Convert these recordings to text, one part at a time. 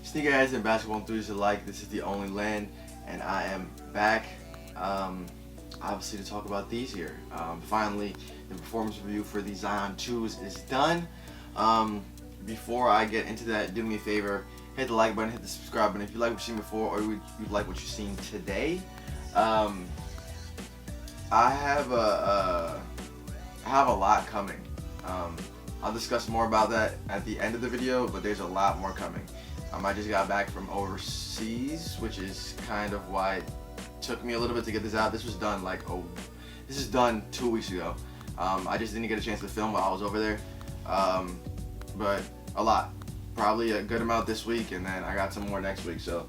Sneakerheads and basketball enthusiasts alike, this is the only land, and I am back, obviously to talk about these here. Finally, the performance review for the Zion 2s is done. Before I get into that, do me a favor, hit the like button, hit the subscribe button if you like what you've seen before or you like what you've seen today. I have a lot coming. I'll discuss more about that at the end of the video, but there's a lot more coming. I just got back from overseas, which is kind of why it took me a little bit to get this out. This was done this is done 2 weeks ago. I just didn't get a chance to film while I was over there, but a lot. Probably a good amount this week, and then I got some more next week, so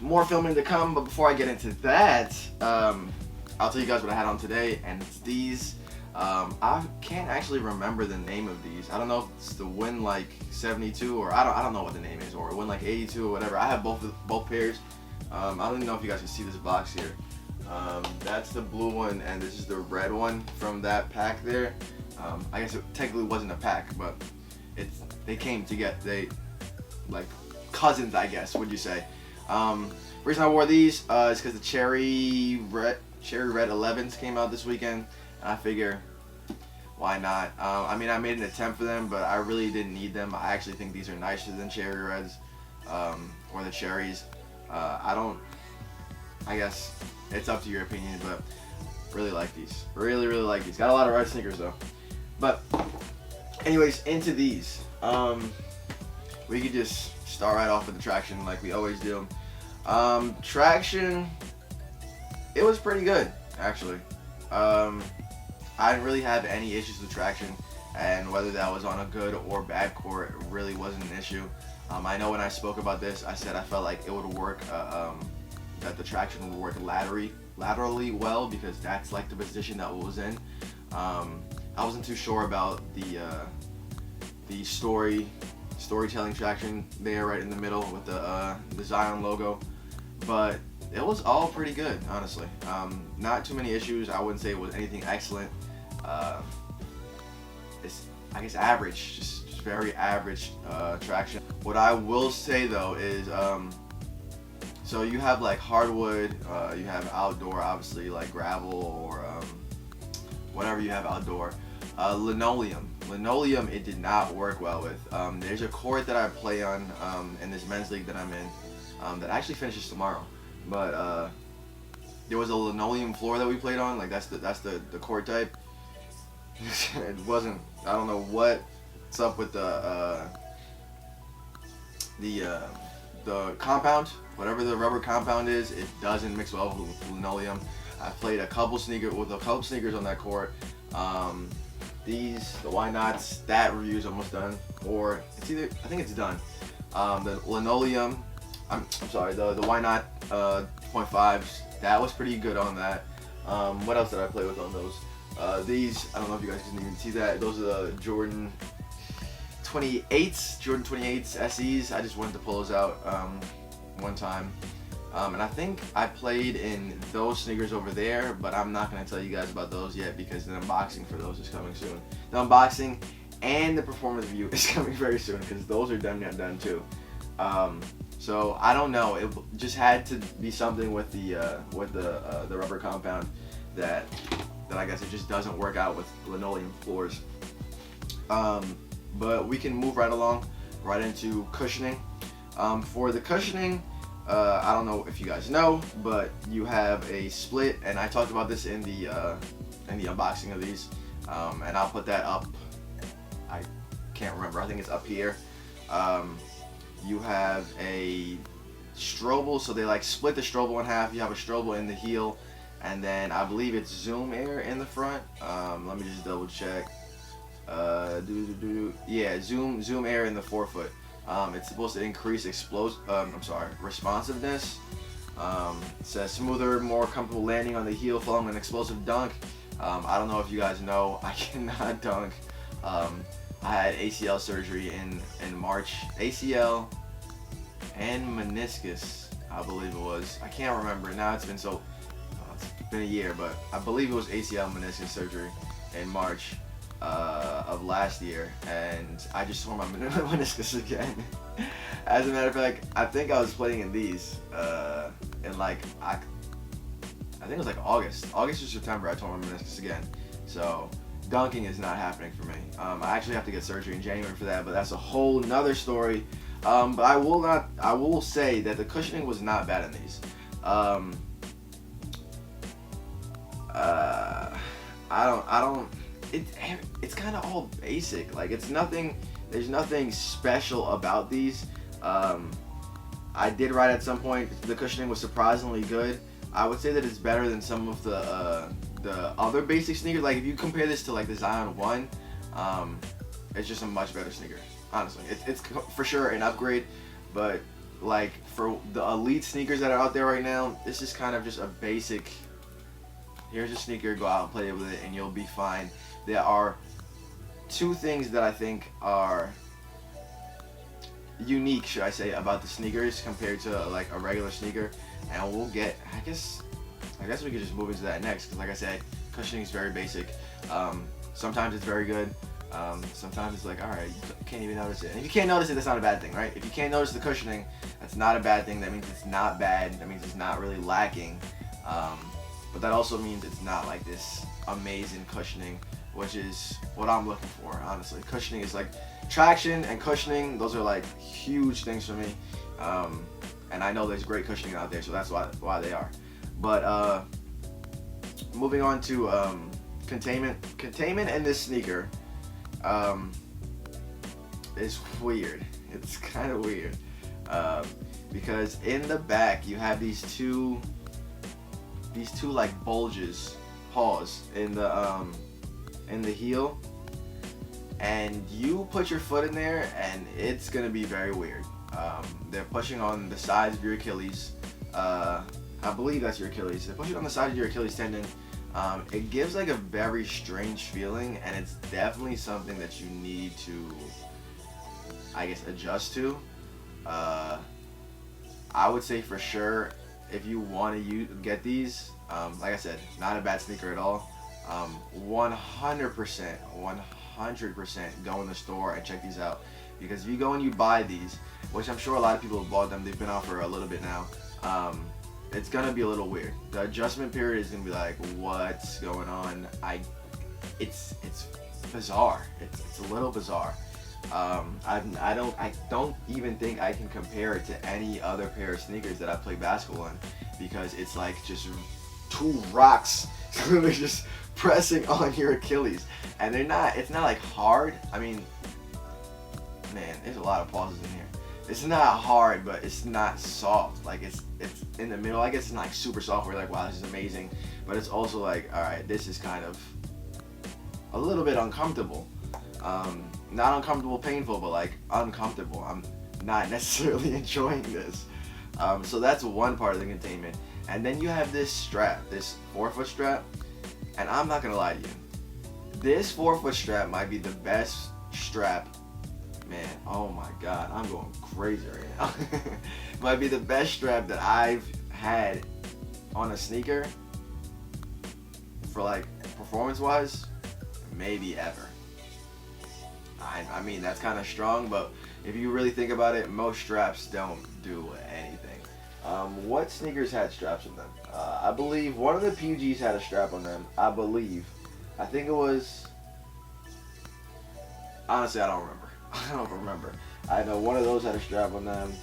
more filming to come. But before I get into that, I'll tell you guys what I had on today, and it's these. I can't actually remember the name of these. I don't know if it's the Win like 72 or I don't know what the name is, or Win like 82 or whatever. I have both pairs. I don't even know if you guys can see this box here. That's the blue one, and this is the red one from that pack there. I guess it technically wasn't a pack, but they came together. They like cousins, I guess. Would you say? Reason I wore these is because the cherry red 11s came out this weekend. I figure, why not? I mean, I made an attempt for them, but I really didn't need them. I actually think these are nicer than cherry reds, or the cherries. I guess it's up to your opinion, but really like these. Really like these. Got a lot of red sneakers though. But anyways, into these. We could just start right off with the traction like we always do. Traction, it was pretty good, actually. I didn't really have any issues with traction, and whether that was on a good or bad court really wasn't an issue. I know when I spoke about this, I said I felt like it would work, that the traction would work laterally well, because that's like the position that it was in. I wasn't too sure about the storytelling traction there right in the middle with the Zion logo, but it was all pretty good, honestly. Not too many issues. I wouldn't say it was anything excellent. It's, I guess, average, just very average traction. What I will say though is, so you have like hardwood, you have outdoor, obviously, like gravel or whatever you have outdoor. Linoleum, it did not work well with. There's a court that I play on in this men's league that I'm in that actually finishes tomorrow. But there was a linoleum floor that we played on, like that's the court type. It wasn't, I don't know what's up with the compound, whatever the rubber compound is, it doesn't mix well with linoleum. I played a couple sneakers on that court. The why nots, that review is almost done, or it's either, I think it's done. The linoleum, I'm sorry, the why not 0.5s, that was pretty good on that. What else did I play with on those? These, I don't know if you guys can even see that. Those are the Jordan 28s SEs. I just wanted to pull those out one time. And I think I played in those sneakers over there, but I'm not going to tell you guys about those yet because the unboxing for those is coming soon. The unboxing and the performance review is coming very soon because those are done too. So I don't know. It just had to be something with the rubber compound that I guess it just doesn't work out with linoleum floors. But we can move right along, right into cushioning. For the cushioning, I don't know if you guys know, but you have a split, and I talked about this in the unboxing of these, and I'll put that up. I can't remember. I think it's up here. You have a Strobel, so they like split the Strobel in half. You have a Strobel in the heel, and then I believe it's Zoom Air in the front. Let me just double check. Yeah, Zoom Air in the forefoot. It's supposed to increase responsiveness. It says smoother, more comfortable landing on the heel following an explosive dunk. I don't know if you guys know, I cannot dunk. I had ACL surgery in March. ACL and meniscus, I believe it was. I can't remember now. It's been a year, but I believe it was ACL meniscus surgery in March. of last year, and I just tore my meniscus again. As a matter of fact, I think I was playing in these in like I think it was like August or September. I tore my meniscus again. So dunking is not happening for me. I actually have to get surgery in January for that, but that's a whole nother story. But I will say that the cushioning was not bad in these. It's kind of all basic. Like there's nothing special about these. I did ride at some point. The cushioning was surprisingly good. I would say that it's better than some of the other basic sneakers. Like if you compare this to like the Zion 1, it's just a much better sneaker. Honestly, it's for sure an upgrade. But like for the elite sneakers that are out there right now, this is kind of just a basic. Here's a sneaker, go out and play with it, and you'll be fine. There are two things that I think are unique, should I say, about the sneakers compared to like a regular sneaker, and we'll get. I guess we could just move into that next, because like I said, cushioning is very basic. Sometimes it's very good. Sometimes it's like, all right, you can't even notice it. And if you can't notice it, that's not a bad thing, right? If you can't notice the cushioning, that's not a bad thing. That means it's not bad. That means it's not really lacking. But that also means it's not like this amazing cushioning, which is what I'm looking for, honestly. Cushioning is like traction and cushioning. Those are like huge things for me. And I know there's great cushioning out there, so that's why they are. But moving on to containment. Containment in this sneaker is weird. It's kind of weird because in the back you have these two like bulges, paws in the heel, and you put your foot in there and it's gonna be very weird. They're pushing on the sides of your Achilles. I believe that's your Achilles. They're pushing on the side of your Achilles tendon. It gives like a very strange feeling, and it's definitely something that you need to, I guess, adjust to. I would say for sure, if you want to get these, like I said, not a bad sneaker at all. 100% go in the store and check these out, because if you go and you buy these, which I'm sure a lot of people have bought them, they've been out for a little bit now, it's gonna be a little weird. The adjustment period is gonna be like, what's going on? It's bizarre. It's a little bizarre. I don't even think I can compare it to any other pair of sneakers that I play basketball in, because it's like just two rocks literally just pressing on your Achilles, and it's not like hard. I mean, man, there's a lot of pauses in here. It's not hard, but it's not soft. Like it's in the middle. I guess it's not like super soft where you're like, wow, this is amazing, but it's also like, all right, this is kind of a little bit uncomfortable. Not uncomfortable, painful, but like uncomfortable. I'm not necessarily enjoying this. So that's one part of the containment. And then you have this strap, this 4-foot strap. And I'm not gonna lie to you, this 4-foot strap might be the best strap. Man, oh my God, I'm going crazy right now. Might be the best strap that I've had on a sneaker for like performance-wise, maybe ever. I mean, that's kind of strong, but if you really think about it, most straps don't do anything. What sneakers had straps on them? I believe one of the PGs had a strap on them. I think it was, honestly, I don't remember. I know one of those had a strap on them.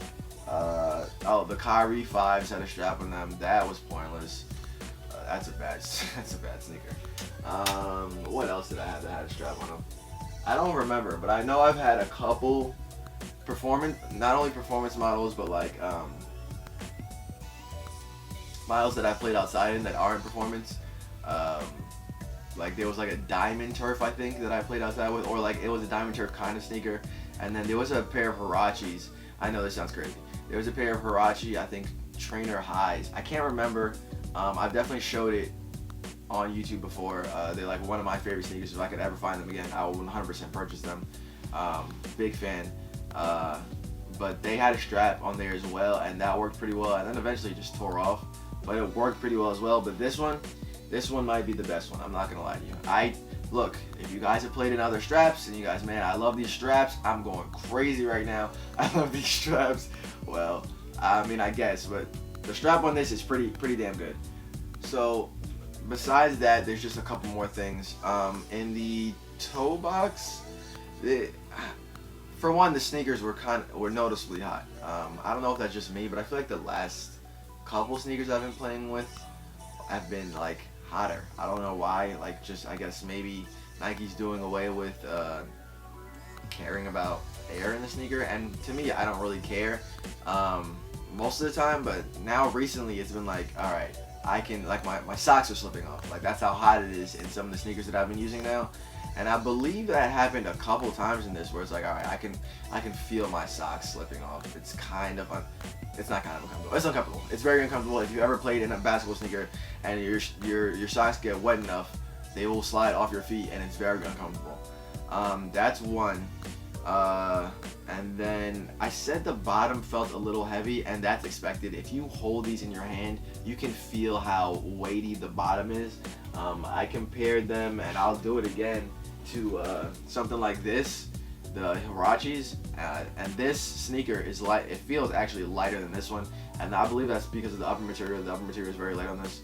The Kyrie 5s had a strap on them. That was pointless. That's a bad sneaker. What else did I have that had a strap on them? I don't remember, but I know I've had a couple not only performance models, but like models that I played outside in that aren't performance. Like there was like a diamond turf, I think, that I played outside with, or like it was a diamond turf kind of sneaker. And then there was a pair of Hirachis. I know this sounds crazy. There was a pair of Hirachi, I think, trainer highs. I can't remember. I've definitely showed it on YouTube before. They're like one of my favorite sneakers. If I could ever find them again, I will 100% purchase them. Big fan. But they had a strap on there as well, and that worked pretty well. And then eventually just tore off, but it worked pretty well as well. But this one might be the best one. I'm not gonna lie to you. look, if you guys have played in other straps and you guys, man, I love these straps, I'm going crazy right now, I love these straps, well, I mean, I guess, but the strap on this is pretty damn good. So besides that, there's just a couple more things. In the toe box, for one, the sneakers were noticeably hot. I don't know if that's just me, but I feel like the last couple sneakers I've been playing with have been like hotter. I don't know why. Like, just, I guess maybe Nike's doing away with caring about air in the sneaker, and to me, I don't really care most of the time, but now recently it's been like, all right, I can, like, my socks are slipping off. Like, that's how hot it is in some of the sneakers that I've been using now. And I believe that happened a couple times in this, where it's like, all right, I can feel my socks slipping off. It's kind of it's not kind of uncomfortable. It's uncomfortable. It's very uncomfortable. If you ever played in a basketball sneaker and your socks get wet enough, they will slide off your feet, and it's very uncomfortable. That's one. And then I said the bottom felt a little heavy, and that's expected. If you hold these in your hand, you can feel how weighty the bottom is. I compared them, and I'll do it again, to something like this, the Hirachis, and this sneaker is light. It feels actually lighter than this one, and I believe that's because of the upper material. The upper material is very light on this.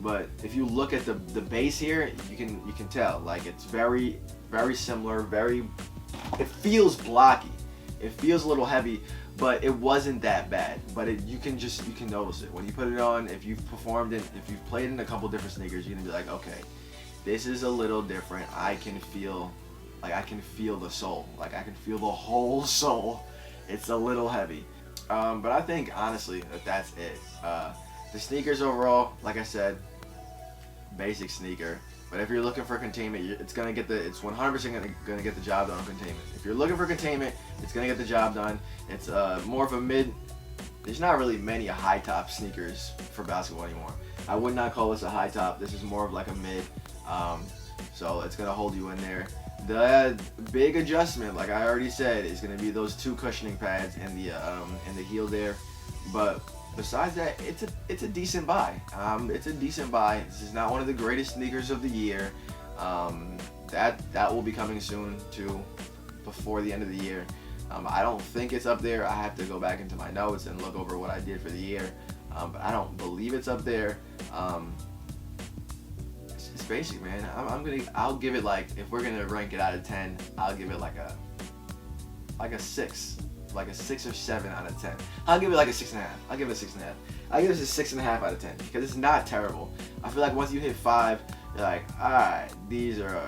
But if you look at the base here, you can tell, like, it's very similar. It feels blocky. It feels a little heavy, but it wasn't that bad. But you can notice it when you put it on. If you've played in a couple different sneakers, you're gonna be like, okay, this is a little different. I can feel the sole. Like, I can feel the whole sole. It's a little heavy. But I think honestly that's it. The sneakers overall, like I said, basic sneaker. But if you're looking for containment, it's 100% gonna get the job done on containment. If you're looking for containment, it's gonna get the job done. It's more of a mid. There's not really many high top sneakers for basketball anymore. I would not call this a high top. This is more of like a mid. So it's gonna hold you in there. The big adjustment, like I already said, is gonna be those two cushioning pads in the heel there. But besides that, it's a decent buy. It's a decent buy. This is not one of the greatest sneakers of the year. That will be coming soon too, before the end of the year. I don't think it's up there. I have to go back into my notes and look over what I did for the year. But I don't believe it's up there. It's basic, man. I'll give it, like, if we're gonna rank it out of 10, I'll give it like a 6. Like a 6 or 7 out of 10. I'll give it like a 6.5. I'll give it a 6.5. I'll give it a 6.5 out of 10 because it's not terrible. I feel like once you hit 5, you're like, alright, these are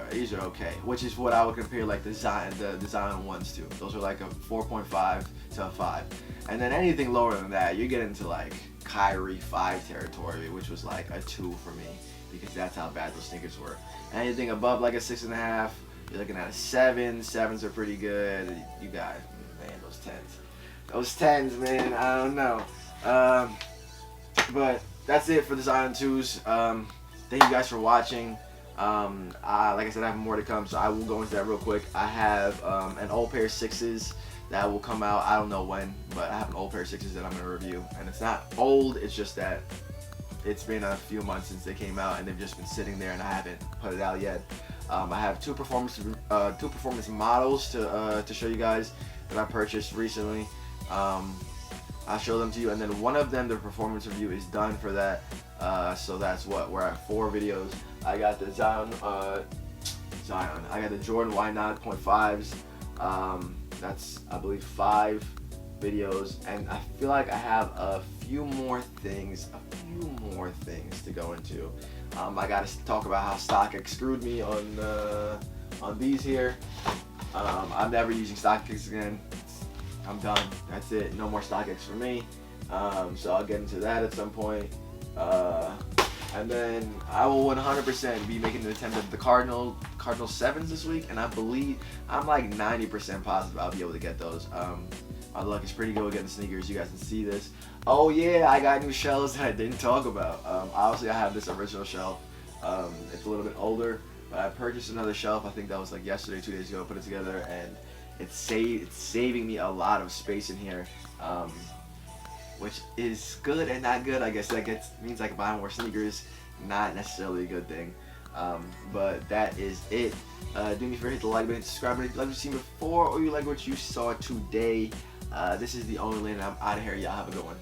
okay. Which is what I would compare like the Zion ones to. Those are like a 4.5 to a 5. And then anything lower than that, you're getting to like Kyrie 5 territory, which was like a 2 for me, because that's how bad those sneakers were. Anything above like a 6.5, you're looking at a 7. 7s are pretty good. You got, man, those 10s, man, I don't know. But that's it for the Zion 2s. Thank you guys for watching. Like I said, I have more to come, so I will go into that real quick. I have an old pair of 6s that will come out, I don't know when, but I have an old pair of 6s that I'm going to review. And it's not old, it's just that it's been a few months since they came out, and they've just been sitting there, and I haven't put it out yet. I have two performance models to show you guys that I purchased recently. I'll show them to you, and then one of them, the performance review is done for that. So that's what we're at 4 videos. I got the Zion. I got the Jordan Y9 .5s. That's, I believe, 5 videos, and I feel like I have a few more things to go into. I got to talk about how StockX screwed me on these here. I'm never using StockX again. I'm done. That's it. No more StockX for me. So I'll get into that at some point. And then I will 100% be making an attempt at the Cardinal 7s this week, and I believe I'm like 90% positive I'll be able to get those. My luck is pretty good with getting sneakers. You guys can see this. Oh yeah, I got new shelves that I didn't talk about. Obviously, I have this original shelf. It's a little bit older, but I purchased another shelf. I think that was like yesterday, 2 days ago. I put it together, and it's saving me a lot of space in here, which is good and not good. I guess that means I can buy more sneakers. Not necessarily a good thing. But that is it. Do me a favor, hit the like button, subscribe button if you like what you've seen before or you like what you saw today. This is the only lane, and I'm out of here. Y'all have a good one.